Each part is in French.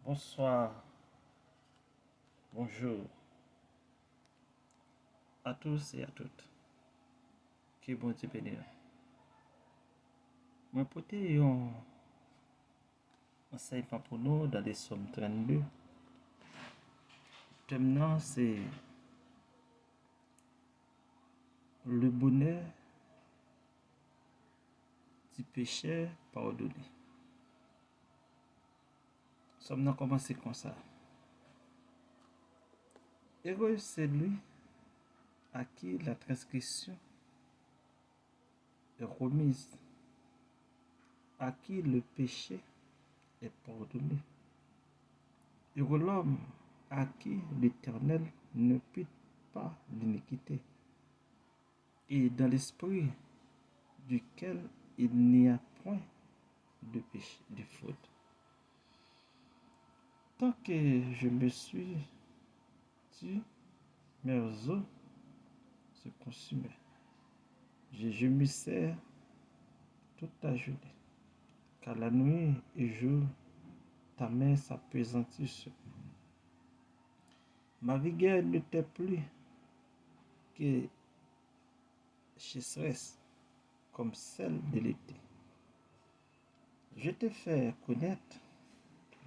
Bonsoir, bonjour à tous et à toutes. Que bon Dieu bénisse. Moi, porte un enseignement pour nous dans les Psaumes 32. Le thème c'est le bonheur du péché pardonné. Somme commencé comme ça. Heureux c'est lui à qui la transgression est remise, à qui le péché est pardonné. Heureux l'homme à qui l'Éternel ne pute pas l'iniquité, et dans l'esprit duquel il n'y a point de péché, de faute. Tant que je me suis dit, mes os se consumaient. Je me sers toute la journée, car la nuit et jour, ta main s'appesantit sur moi. Ma vigueur n'était plus que chasseresse comme celle de l'été. Je t'ai fait connaître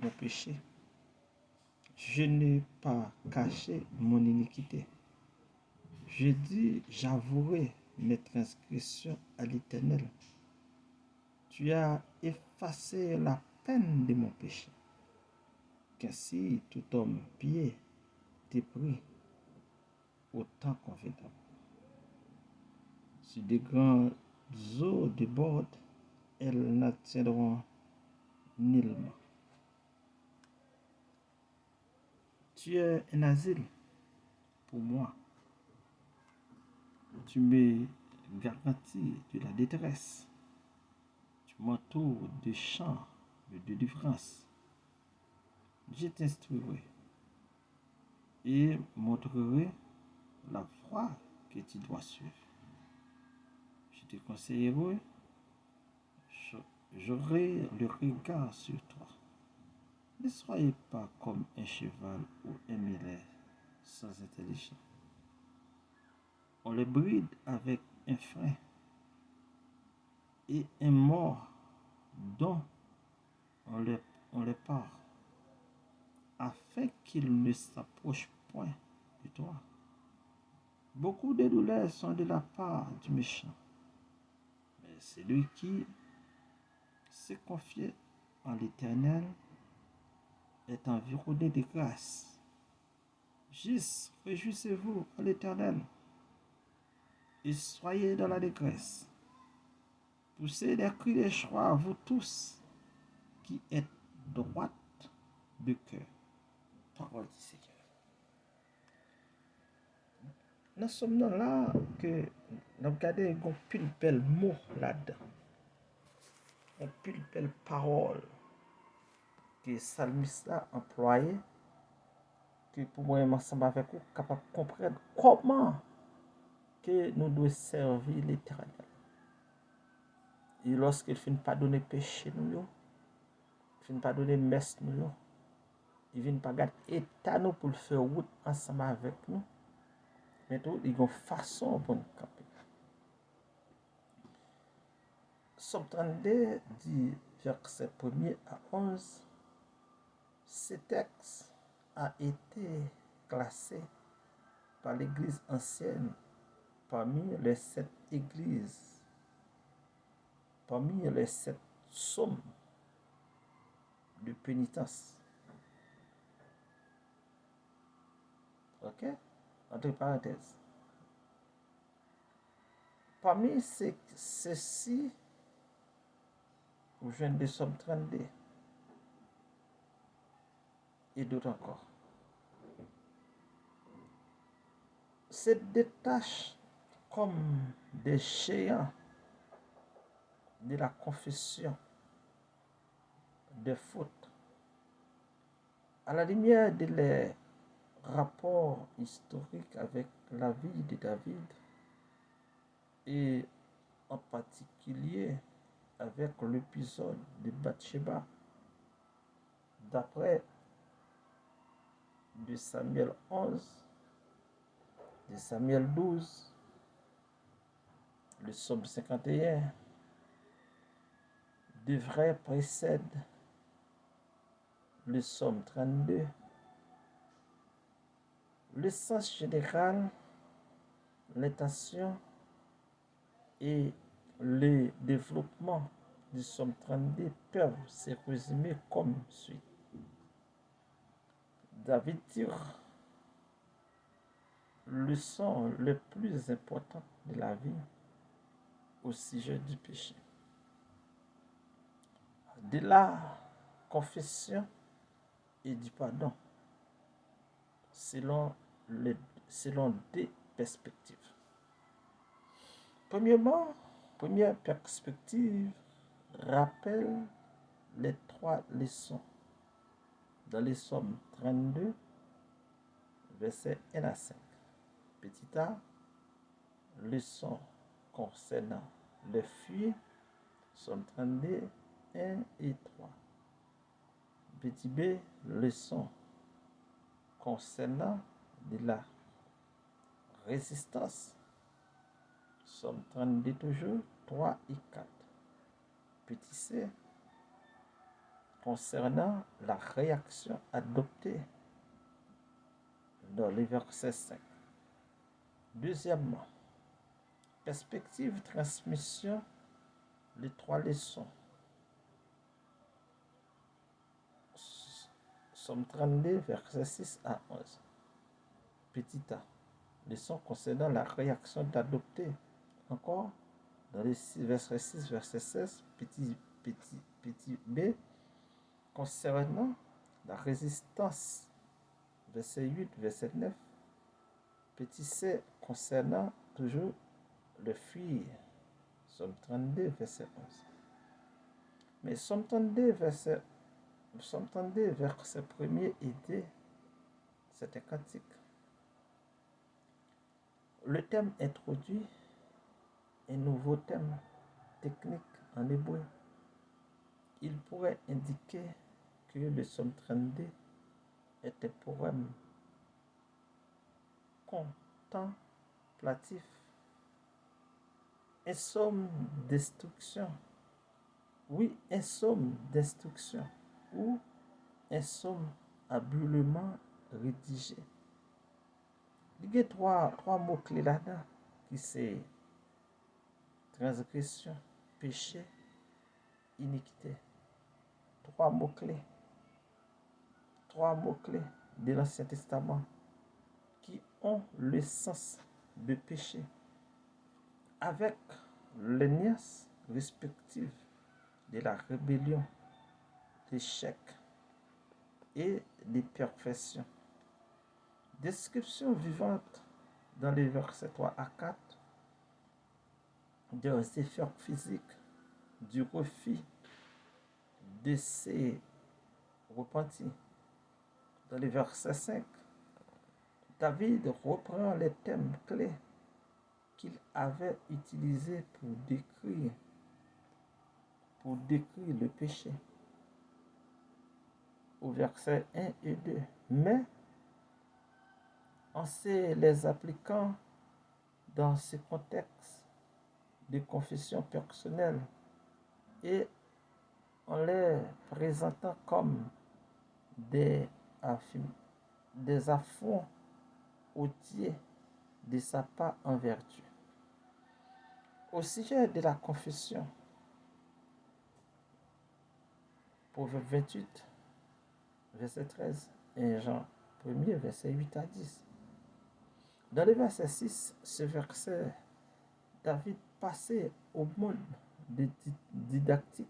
mon péché. Je n'ai pas caché mon iniquité. Je dis, j'avouerai mes transgressions à l'Éternel. Tu as effacé la peine de mon péché, qu'ainsi tout homme pieux t'est pris au temps convenable. Si de grandes eaux débordent, elles n'atteindront nullement. Tu es un asile pour moi. Tu me garantis de la détresse. Tu m'entoures de chants de délivrance. Je t'instruirai et montrerai la voie que tu dois suivre. Je te conseillerai, j'aurai le regard sur toi. Ne soyez pas comme un cheval ou un mulet sans intelligence. On les bride avec un frein et un mort dont on les part, afin qu'ils ne s'approchent point de toi. Beaucoup de douleurs sont de la part du méchant, mais celui qui se confie en l'Éternel est environné de grâce. Juste, réjouissez-vous en l'Éternel et soyez dans la détresse. Poussez des cris de joie, vous tous qui êtes droite de cœur. Parole du Seigneur. Nous sommes là que nous regardons un pile belle mot là-dedans. Un pile belle parole que le psalmiste a employé, que pour moi, ensemble avec vous, capable de comprendre comment que nous devons servir l'Éternel. Et lorsqu'il finit pas donner péché nous, il finit pas donner messe nous, il vient pas garder état nous pour faire route ensemble avec nous. Mais tout, il y a une façon pour nous camper. Somme 32 dit, verset 1er à 11, ce texte a été classé par l'Église ancienne parmi les 7 églises, parmi les 7 psaumes de pénitence. Ok? Entre parenthèses. Parmi ceux-ci, vous joignez des Psaumes 32 et d'autres encore. Se détachent comme des géants de la confession des fautes. À la lumière de les rapports historiques avec la vie de David et en particulier avec l'épisode de Bathsheba, d'après de Samuel 11, de Samuel 12, le psaume 51 devrait précéder le psaume 32. Le sens général, l'intention et le développement du psaume 32 peuvent se résumer comme suit. David tire le son le plus important de la vie au sujet du péché. De la confession et du pardon, selon deux perspectives. Premièrement, première perspective rappelle les trois leçons dans les psaumes 32, versets 1 à 5. Petit a, leçon concernant les fuites, psaume 32, 1 et 3. Petit b, leçon concernant de la résistance, psaume 32 toujours, 3 et 4. Petit c, concernant la réaction adoptée dans le verset 5. Deuxièmement, perspective transmission, les trois leçons. Psaume 32, verset 6 à 11. Petit a, leçon concernant la réaction d'adopter. Encore, dans les verset 6, verset 16, petit b, concernant la résistance, verset 8, verset 9. Petit c, concernant toujours le fuir, psaume 32, verset 11. Mais psaume 32, verset 1er et 2, c'est un cantique. Le thème introduit un nouveau thème technique en hébreu. Il pourrait indiquer que le psaume 32 est un poème contemplatif, un psaume d'instruction, oui, un psaume d'instruction ou un psaume habilement rédigé. Il y a trois mots-clés là-dedans qui c'est transgression, péché, iniquité. Trois mots-clés de l'Ancien Testament qui ont le sens de péché avec les nuances respectives de la rébellion, l'échec et des perfections. Description vivante dans les versets 3 à 4 des effets physiques du refus de ses repentis. Dans les versets 5, David reprend les thèmes clés qu'il avait utilisés pour décrire le péché au verset 1 et 2. Mais en se les appliquant dans ce contexte de confession personnelle et en les présentant comme des affronts odieux de sa part en vertu. Au sujet de la confession, Proverbe 28, verset 13, et Jean 1er, verset 8 à 10. Dans le verset 6, ce verset, David passait au monde didactique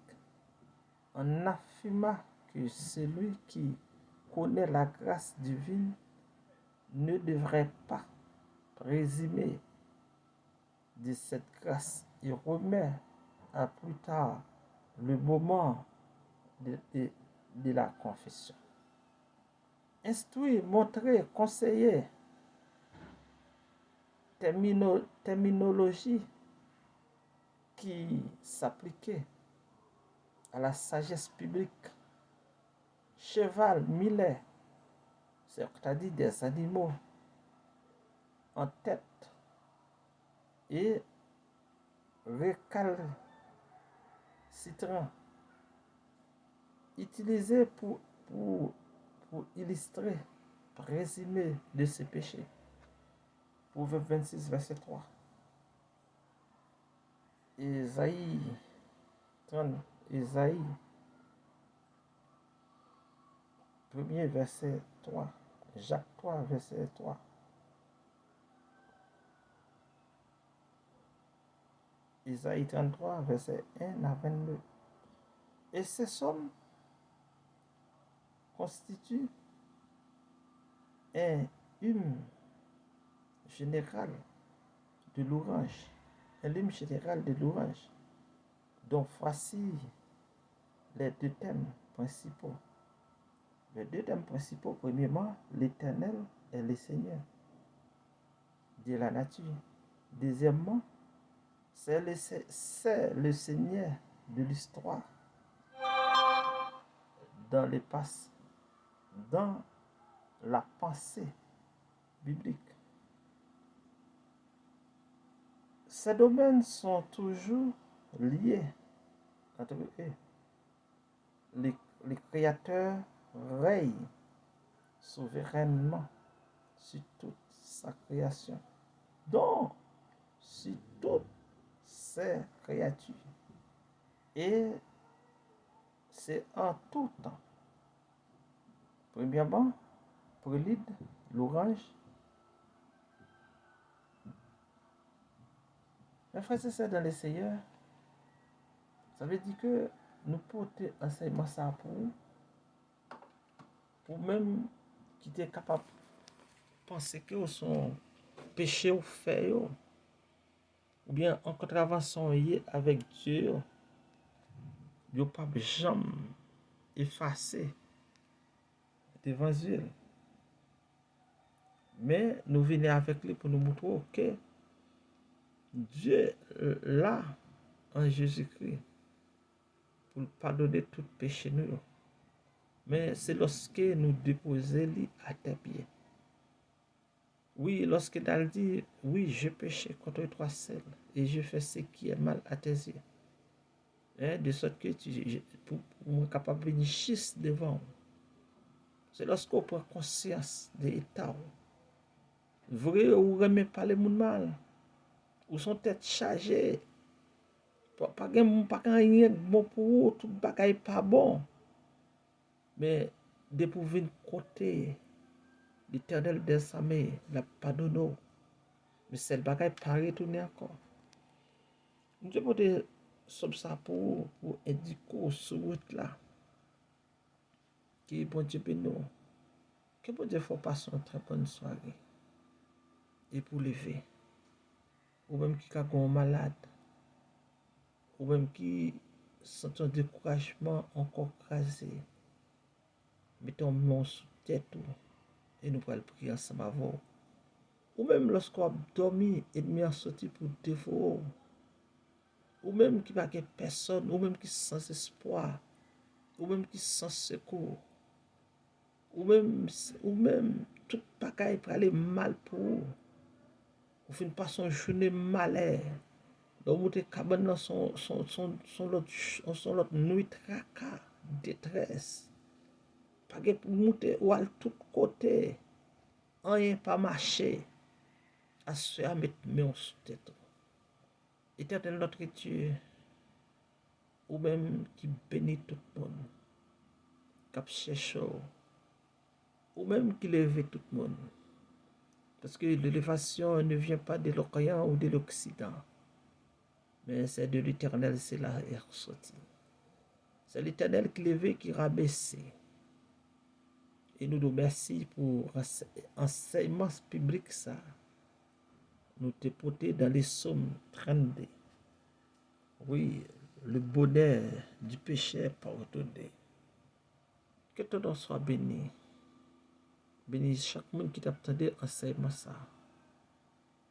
en affirmant que celui qui connaît la grâce divine ne devrait pas présumer de cette grâce et remet à plus tard le moment de la confession. Instruire, montrer, conseiller, terminologie qui s'appliquait à la sagesse publique. Cheval, Millet, c'est-à-dire des animaux en tête et récalcitrants, utilisés pour illustrer, résumer de ces péchés. Proverbe 26, verset 3. Isaïe 30, Isaïe 1er, verset 3. Jacques 3, verset 3. Isaïe 33, verset 1 à 22. Et ces sommes constituent un hymne général de louange, un hymne général de louange. Donc voici les deux thèmes principaux. Les deux thèmes principaux, premièrement, l'Éternel est le Seigneur de la nature. Deuxièmement, c'est le Seigneur de l'histoire dans la pensée biblique. Ces domaines sont toujours liés entre eux. Le Créateur règne souverainement sur toute sa création, donc sur toutes ses créatures. Et c'est en tout temps. Premièrement, prélude, l'orange. Mes frères et sœurs dans le Seigneur, ça veut dire que nous porter enseignement ça pour même qui est capable de penser que son péché ou fait, ou bien en contravention avec Dieu, il n'y a pas jamais effacé l'évangile. Mais nous venons avec lui pour nous montrer que Dieu là en Jésus-Christ pour pardonner tout péché nous. Mais c'est lorsque nous déposons à tes pieds. Oui, lorsque tu dit, oui, je péché contre toi seul et je fais ce qui est mal à tes yeux. De sorte que pour être capable de venir juste devant. C'est lorsqu'on prend conscience de l'état. Vrai ou remet pas le monde mal. Ou son tête chargée. Pas rien bon pour vous, tout bagaille pas bon. Mais de pouvoir venir côté l'Éternel des armées, la pardonne. Mais c'est le bagaille pas retourner encore. Nous devons de ça pour indiquer sur route là. Qui bon Dieu nous. Que bon Dieu faut passer une très bonne soirée. Et pour lever. Ou même qui a un malade. Ou même qui sent un découragement encore crasé. Mettons mon sous tête et nous allons prier ensemble avant. Ou même lorsqu'on a dormi et demi a sorti pour dévorer. Ou même qui n'a pas personne, ou même qui sans espoir, ou même qui sans secours. Ou même tout bagaille pour aller mal pour vous. Ou fin pas son journée malheur. Donc vous êtes cabane dans son l'autre nuit tracas, détresse. Pas que pour monter ou à tout côté. Rien pas marché. À se mettre main sous tête. Éternel notre Dieu, ou même qui bénit tout le monde, qui cherche, ou même qui lève tout le monde. Parce que l'élévation ne vient pas de l'Orient ou de l'Occident, mais c'est de l'Éternel, c'est là est ressorti. C'est l'Éternel qui lève, qui rabaisse. Et nous nous remercions pour l'enseignement public ça. Nous te porter dans les psaumes 32. Oui, le bonheur du péché pardonné. Que ton nom soit béni. Bénis chaque monde qui t'attendait enseignement ça.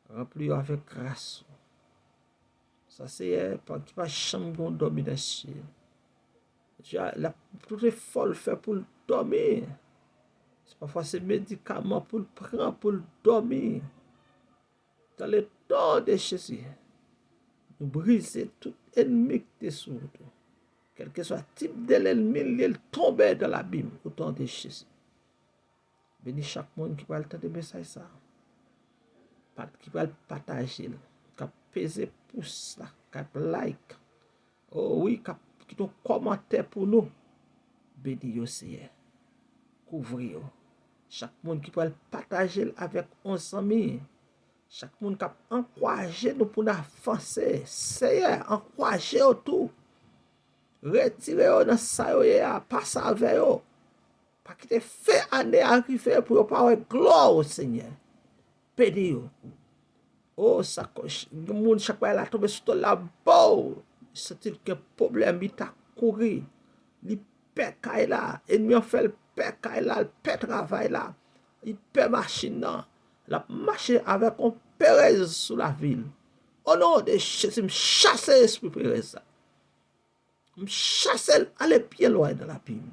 Remplis avec grâce. Ça c'est qui va chambre dormir dans le ciel. Tout est folle fait pour dormir. Parfois, c'est médicaments pour le prendre, pour le dormir. Dans le nom de Jésus, nous briser tout ennemi qui est sur nous. Quel que soit le type de l'ennemi, il tombe dans l'abîme au nom de Jésus. Bénis chaque monde qui va le temps de message ça. Qui va le partager, qui va peser pouce, qui va like. Oh oui, qui va commenter pour nous. Bénis Seigneur. Couvrir. Chaque monde qui va le partager avec 11 amis. Chaque monde qui a encouragé nous pour nous avancer. Seigneur, encouragez tout. Retirez-vous dans ça, passez avec vous. Pas que te fait année arriver pour pas avoir gloire au Seigneur. Bénis-vous. Oh, ça, le monde chaque fois, il a tombé sur la boue. C'est-il que problème, il t'a couru. Il pète là. Ennemi a fait le pète là, le pète travail là. Il pète machine là. Il a marché avec un Pérez sur la ville. Au nom de Jésus, je chasse l'esprit Pérez. Je chasse, aller bien loin de la pime.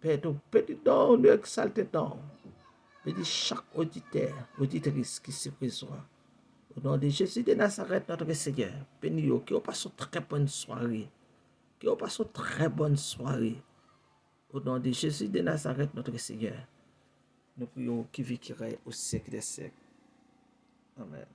Père, nous petit don, nous exalté don. Bénis chaque auditrice qui se présente. Au nom de Jésus de Nazareth, notre Seigneur, bénis-nous, que vous passez une très bonne soirée. Que vous passez une très bonne soirée. Au nom de Jésus de Nazareth, notre Seigneur, nous prions qui vit qui règne au siècle des siècles. Amen.